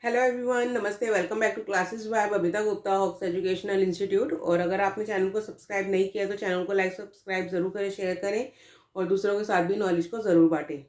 Hello everyone, नमस्ते। Welcome back to classes by Babita Gupta Hawks educational institute. और अगर आपने चैनल को सब्सक्राइब नहीं किया तो चैनल को लाइक सब्सक्राइब जरूर करें, शेयर करें और दूसरों के साथ भी नॉलेज को ज़रूर बांटें।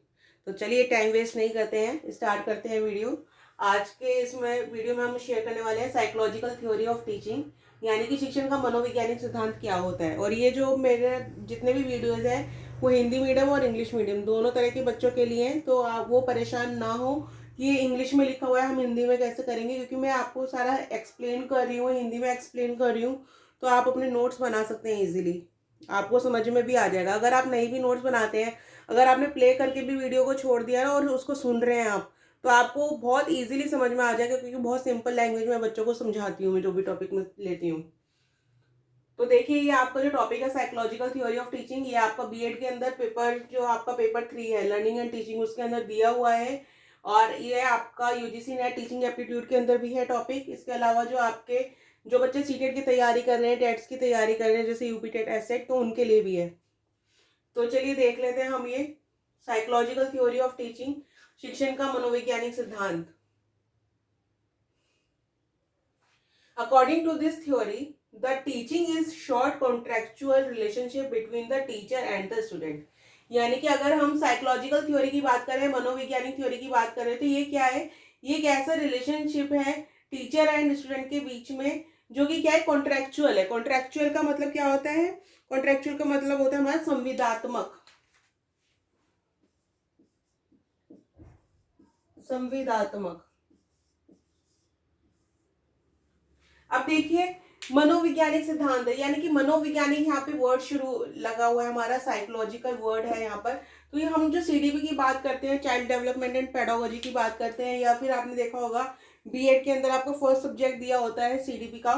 तो चलिए टाइम वेस्ट नहीं करते हैं, स्टार्ट करते हैं वीडियो। आज के इसमें वीडियो में हम शेयर करने वाले हैं साइकोलॉजिकल थ्योरी ऑफ टीचिंग, यानी कि शिक्षण का मनोवैज्ञानिक सिद्धांत क्या होता है। और ये जो मेरे जितने भी वीडियोज़ हैं वो हिंदी मीडियम और इंग्लिश मीडियम दोनों तरह के बच्चों के लिए हैं, तो आप वो परेशान ना हो ये इंग्लिश में लिखा हुआ है हम हिंदी में कैसे करेंगे, क्योंकि मैं आपको सारा एक्सप्लेन कर रही हूँ, हिंदी में एक्सप्लेन कर रही हूँ। तो आप अपने नोट्स बना सकते हैं इजीली, आपको समझ में भी आ जाएगा। अगर आप नहीं भी नोट्स बनाते हैं, अगर आपने प्ले करके भी वीडियो को छोड़ दिया ना और उसको सुन रहे हैं आप, तो आपको बहुत इजीली समझ में आ जाएगा, क्योंकि बहुत सिंपल लैंग्वेज में बच्चों को समझाती हूँ मैं जो भी टॉपिक में लेती हूँ। तो देखिए, ये आपका जो टॉपिक है साइकोलॉजिकल थ्योरी ऑफ टीचिंग, ये आपका बीएड के अंदर पेपर जो आपका पेपर 3 है लर्निंग एंड टीचिंग, उसके अंदर दिया हुआ है। और ये आपका यूजीसी नेट टीचिंग एप्टीट्यूड के अंदर भी है टॉपिक। इसके अलावा जो बच्चे सीटेट की तैयारी कर रहे हैं, टेट्स की तैयारी कर रहे हैं, जैसे यूपी टेट एसेट, तो उनके लिए भी है। तो चलिए देख लेते हैं हम ये साइकोलॉजिकल थ्योरी ऑफ टीचिंग, शिक्षण का मनोवैज्ञानिक सिद्धांत। According to this theory, the teaching is short contractual relationship between the teacher and the student। यानी कि अगर हम साइकोलॉजिकल थ्योरी की बात करें, मनोवैज्ञानिक थ्योरी की बात करें, तो ये क्या है, ये एक ऐसा रिलेशनशिप है टीचर एंड स्टूडेंट के बीच में, जो कि क्या है, कॉन्ट्रेक्चुअल है। कॉन्ट्रेक्चुअल का मतलब क्या होता है? कॉन्ट्रेक्चुअल का मतलब होता है हमारा संविदात्मक। संविदात्मक। अब देखिए, मनोवैज्ञानिक सिद्धांत है, यानी कि मनोवैज्ञानिक यहाँ पे वर्ड शुरू लगा हुआ है, हमारा साइकोलॉजिकल वर्ड है यहाँ पर। तो ये हम जो सीडीपी की बात करते हैं, चाइल्ड डेवलपमेंट एंड पेडागोजी की बात करते हैं, या फिर आपने देखा होगा बीएड के अंदर आपको फर्स्ट सब्जेक्ट दिया होता है सीडीपी का,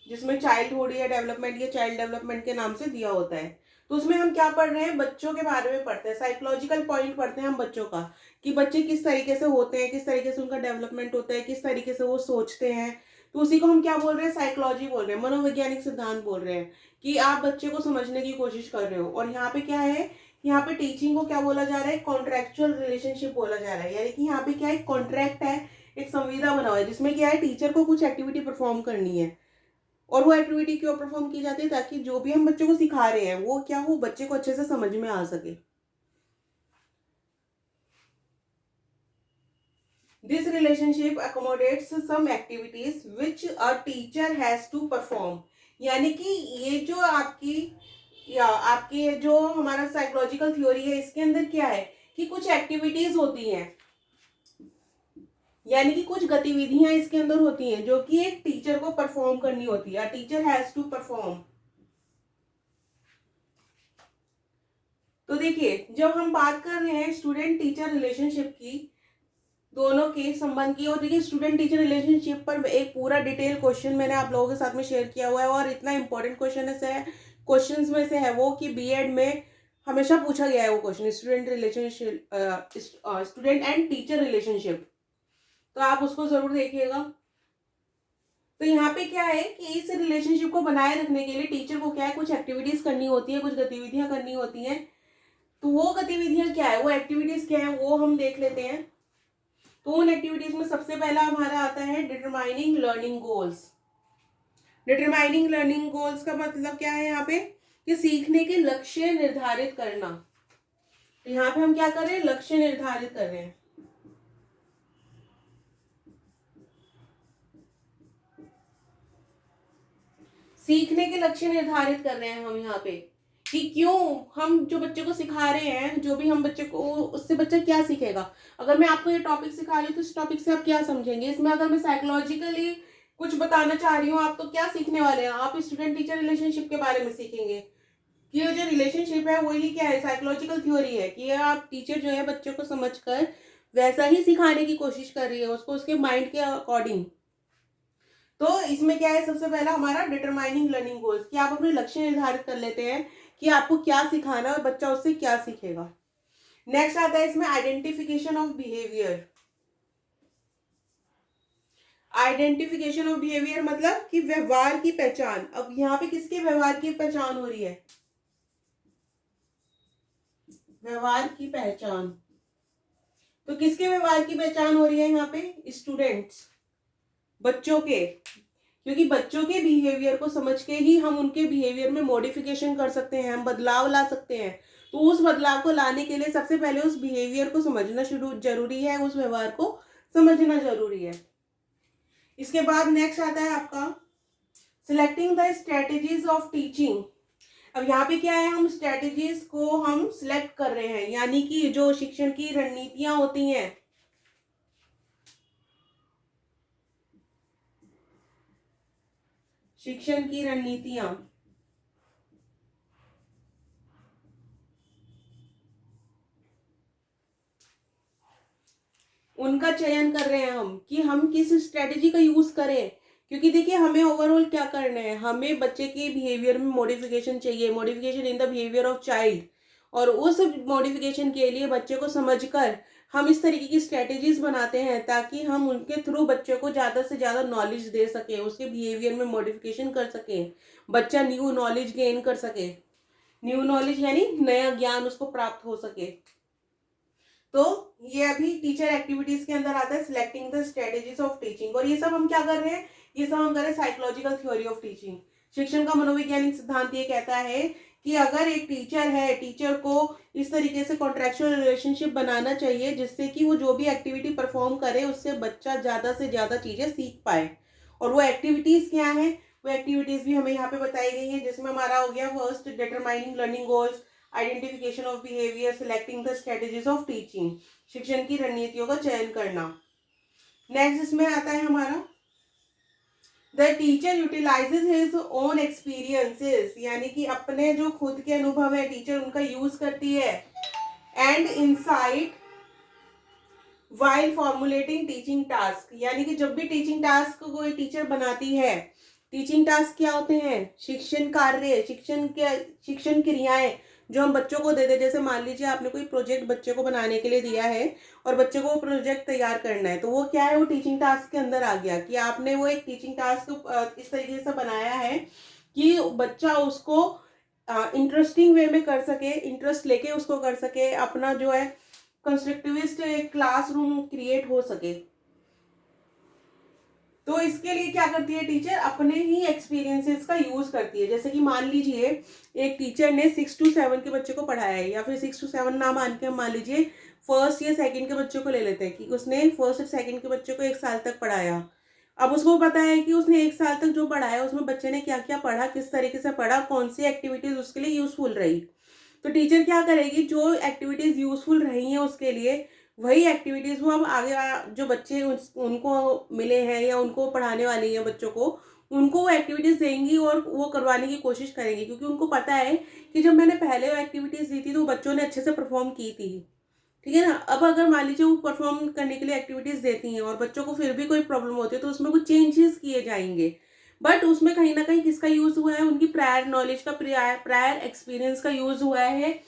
जिसमें चाइल्डहुड या डेवलपमेंट या चाइल्ड डेवलपमेंट के नाम से दिया होता है। तो उसमें हम क्या पढ़ रहे हैं? बच्चों के बारे में पढ़ते हैं, साइकोलॉजिकल पॉइंट पढ़ते हैं हम बच्चों का, कि बच्चे किस तरीके से होते हैं, किस तरीके से उनका डेवलपमेंट होता है, किस तरीके से वो सोचते हैं। तो उसी को हम क्या बोल रहे हैं? साइकोलॉजी बोल रहे हैं, मनोवैज्ञानिक सिद्धांत बोल रहे हैं, कि आप बच्चे को समझने की कोशिश कर रहे हो। और यहाँ पे क्या है, यहाँ पे टीचिंग को क्या बोला जा रहा है? कॉन्ट्रेक्चुअल रिलेशनशिप बोला जा रहा है। यानी कि यहाँ पे क्या है, कॉन्ट्रैक्ट है, एक संविदा बना हुआ है, जिसमें क्या है, टीचर को कुछ एक्टिविटी परफॉर्म करनी है। और वो एक्टिविटी क्यों परफॉर्म की जाती है? ताकि जो भी हम बच्चों को सिखा रहे हैं वो क्या हो, बच्चे को अच्छे से समझ में आ सके। This relationship accommodates some activities which a teacher has to perform। यानी कि ये जो आपकी या आपकी जो हमारा साइकोलॉजिकल थ्योरी है, इसके अंदर क्या है कि कुछ एक्टिविटीज होती हैं, यानी कि कुछ गतिविधियां इसके अंदर होती हैं जो कि एक टीचर को परफॉर्म करनी होती है। Teacher has to perform. तो देखिए, जब हम बात कर रहे हैं स्टूडेंट टीचर रिलेशनशिप की, दोनों के संबंध की, और देखिए स्टूडेंट टीचर रिलेशनशिप पर एक पूरा डिटेल क्वेश्चन मैंने आप लोगों के साथ में शेयर किया हुआ है। और इतना इंपॉर्टेंट क्वेश्चंस में से है वो, कि बीएड में हमेशा पूछा गया है वो question, student relationship, student and teacher relationship. तो आप उसको जरूर देखिएगा। तो यहाँ पे क्या है कि इस रिलेशनशिप को बनाए रखने के लिए टीचर को क्या है, कुछ एक्टिविटीज करनी होती है, कुछ गतिविधियां करनी होती हैं। तो वो गतिविधियां क्या है, वो एक्टिविटीज क्या है, वो हम देख लेते हैं। तो उन एक्टिविटीज में सबसे पहला हमारा आता है determining learning goals. Determining learning goals का मतलब क्या है यहाँ पे, कि सीखने के लक्ष्य निर्धारित करना। तो यहाँ पे हम क्या कर रहे हैं, लक्ष्य निर्धारित कर रहे हैं। सीखने के लक्ष्य निर्धारित कर रहे हैं हम यहाँ पे, कि क्यों हम जो बच्चे को सिखा रहे हैं, जो भी हम बच्चे को, उससे बच्चा क्या सीखेगा। अगर मैं आपको ये टॉपिक सिखा रही हूँ तो इस टॉपिक से आप क्या समझेंगे। इसमें अगर मैं साइकोलॉजिकली कुछ बताना चाह रही हूँ, आप तो क्या सीखने वाले हैं, आप स्टूडेंट टीचर रिलेशनशिप के बारे में सीखेंगे। कि ये जो रिलेशनशिप है वही क्या है, साइकोलॉजिकल थ्योरी है, कि आप टीचर जो है बच्चे को समझकर वैसा ही सिखाने की कोशिश कर रही है उसको, उसके माइंड के अकॉर्डिंग। तो इसमें क्या है, सबसे पहला हमारा डिटरमाइनिंग लर्निंग गोल्स, कि आप अपने लक्ष्य निर्धारित कर लेते हैं कि आपको क्या सिखाना है और बच्चा उससे क्या सीखेगा। नेक्स्ट आता है इसमें identification of behaviour. Identification of behaviour मतलब कि व्यवहार की पहचान। अब यहाँ पे किसके व्यवहार की पहचान हो रही है? व्यवहार की पहचान। तो किसके व्यवहार की पहचान हो रही है यहाँ पे? स्टूडेंट्स। बच्चों के, क्योंकि बच्चों के बिहेवियर को समझ के ही हम उनके बिहेवियर में मॉडिफिकेशन कर सकते हैं, हम बदलाव ला सकते हैं। तो उस बदलाव को लाने के लिए सबसे पहले उस बिहेवियर को समझना शुरू जरूरी है, उस व्यवहार को समझना जरूरी है। इसके बाद नेक्स्ट आता है आपका selecting the strategies of teaching. अब यहाँ पे क्या है, हम स्ट्रेटेजीज को हम सिलेक्ट कर रहे हैं, यानी कि जो शिक्षण की रणनीतियां होती हैं, शिक्षण की रणनीतियां, उनका चयन कर रहे हैं हम कि हम किस स्ट्रेटेजी का यूज करें। क्योंकि देखिए हमें ओवरऑल क्या करना है, हमें बच्चे के बिहेवियर में मॉडिफिकेशन चाहिए, modification in the behaviour of child. और उस मॉडिफिकेशन के लिए बच्चे को समझकर हम इस तरीके की स्ट्रेटेजीज बनाते हैं ताकि हम उनके थ्रू बच्चे को ज़्यादा से ज़्यादा नॉलेज दे सकें, उसके बिहेवियर में मॉडिफिकेशन कर सकें, बच्चा न्यू नॉलेज गेन कर सके। न्यू नॉलेज यानी नया ज्ञान उसको प्राप्त हो सके। तो ये अभी टीचर एक्टिविटीज के अंदर आता है selecting the strategies of teaching. और ये सब हम क्या कर रहे हैं, ये सब हम कर रहे हैं साइकोलॉजिकल थ्योरी ऑफ टीचिंग। शिक्षण का मनोवैज्ञानिक सिद्धांत ये कहता है कि अगर एक टीचर है, टीचर को इस तरीके से कॉन्ट्रेक्चुअल रिलेशनशिप बनाना चाहिए जिससे कि वो जो भी एक्टिविटी परफॉर्म करे उससे बच्चा ज़्यादा से ज़्यादा चीज़ें सीख पाए। और वो एक्टिविटीज़ क्या है, वो एक्टिविटीज़ भी हमें यहाँ पे बताई गई है, जिसमें हमारा हो गया first determining learning goals, identification of behaviour, selecting the strategies of teaching, शिक्षण की रणनीतियों का चयन करना। नेक्स्ट इसमें आता है हमारा the teacher utilises his own experiences, यानी कि अपने जो खुद के अनुभव है टीचर उनका यूज करती है, and insight while formulating teaching task, यानी कि जब भी टीचिंग टास्क को कोई टीचर बनाती है, टीचिंग टास्क क्या होते हैं, शिक्षण कार्य, शिक्षण क्रियाएं जो हम बच्चों को देते हैं। जैसे मान लीजिए आपने कोई प्रोजेक्ट बच्चे को बनाने के लिए दिया है और बच्चे को वो प्रोजेक्ट तैयार करना है, तो वो क्या है, वो टीचिंग टास्क के अंदर आ गया कि आपने वो एक टीचिंग टास्क इस तरीके से बनाया है कि बच्चा उसको इंटरेस्टिंग वे में कर सके, इंटरेस्ट लेके उसको कर सके, अपना जो है कंस्ट्रक्टिविस्ट एक क्लासरूम क्रिएट हो सके। तो इसके लिए क्या करती है टीचर, अपने ही एक्सपीरियंसेस का यूज करती है। जैसे कि मान लीजिए एक टीचर ने 6 to 7 के बच्चे को पढ़ाया है, या फिर 6 to 7 ना मान के हम मान लीजिए फर्स्ट या सेकंड के बच्चे को ले लेते हैं कि उसने फर्स्ट और सेकंड के बच्चे को 1 साल तक पढ़ाया। अब उसको पता है कि उसने 1 साल तक जो पढ़ाया उसमें बच्चे ने क्या क्या पढ़ा, किस तरीके से पढ़ा, कौन सी एक्टिविटीज उसके लिए यूजफुल रही। तो टीचर क्या करेगी, जो एक्टिविटीज यूजफुल रही हैं उसके लिए वही एक्टिविटीज़ वो अब आगे जो बच्चे उनको मिले हैं या उनको पढ़ाने वाली हैं बच्चों को, उनको वो एक्टिविटीज़ देंगी और वो करवाने की कोशिश करेंगी, क्योंकि उनको पता है कि जब मैंने पहले वो एक्टिविटीज़ दी थी तो बच्चों ने अच्छे से परफॉर्म की थी। ठीक है ना। अब अगर मान लीजिए वो परफॉर्म करने के लिए एक्टिविटीज़ देती हैं और बच्चों को फिर भी कोई प्रॉब्लम होती है तो उसमें कुछ चेंजेस किए जाएंगे, बट उसमें कहीं ना कहीं किसका यूज़ हुआ है, उनकी प्रायर नॉलेज का, प्रायर एक्सपीरियंस का यूज़ हुआ है,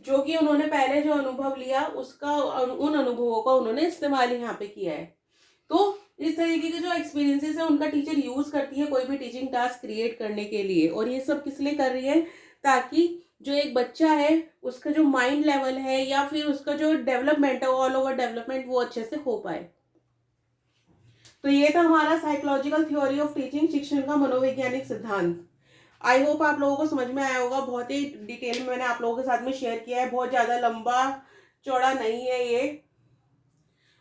जो कि उन्होंने पहले जो अनुभव लिया उसका, उन अनुभवों का उन्होंने इस्तेमाल यहाँ पे किया है। तो इस तरीके के जो एक्सपीरियंसेस है उनका टीचर यूज करती है कोई भी टीचिंग टास्क क्रिएट करने के लिए। और ये सब किस लिए कर रही है, ताकि जो एक बच्चा है उसका जो माइंड लेवल है या फिर उसका जो डेवलपमेंट है, ऑल ओवर डेवलपमेंट, वो अच्छे से हो पाए। तो ये था हमारा साइकोलॉजिकल थ्योरी ऑफ टीचिंग, शिक्षण का मनोवैज्ञानिक सिद्धांत। आई होप आप लोगों को समझ में आया होगा। बहुत ही डिटेल में मैंने आप लोगों के साथ में शेयर किया है, बहुत ज़्यादा लंबा चौड़ा नहीं है ये।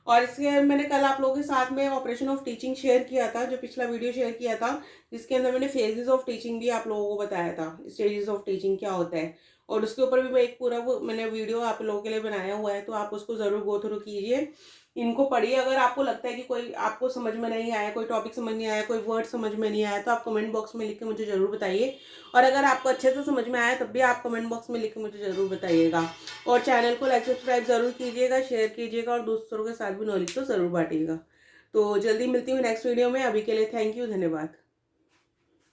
और इसके मैंने कल आप लोगों के साथ में ऑपरेशन ऑफ टीचिंग शेयर किया था, जो पिछला वीडियो शेयर किया था, जिसके अंदर मैंने फेजेस ऑफ टीचिंग भी आप लोगों को बताया था, स्टेजेस ऑफ टीचिंग क्या होता है। और उसके ऊपर भी मैं एक पूरा वो मैंने वीडियो आप लोगों के लिए बनाया हुआ है, तो आप उसको ज़रूर गो थ्रू कीजिए, इनको पढ़िए। अगर आपको लगता है कि कोई आपको समझ में नहीं आया, कोई टॉपिक समझ नहीं आया, कोई वर्ड समझ में नहीं आया, तो आप कमेंट बॉक्स में लिख के मुझे ज़रूर बताइए। और अगर आपको अच्छे से समझ में आया तब भी आप कमेंट बॉक्स में लिख के मुझे ज़रूर बताइएगा। और चैनल को लाइक सब्सक्राइब ज़रूर कीजिएगा, शेयर कीजिएगा और दूसरों के साथ भी नॉलेज को ज़रूर बांटिएगा। तो जल्दी मिलती हूँ नेक्स्ट वीडियो में। अभी के लिए थैंक यू, धन्यवाद।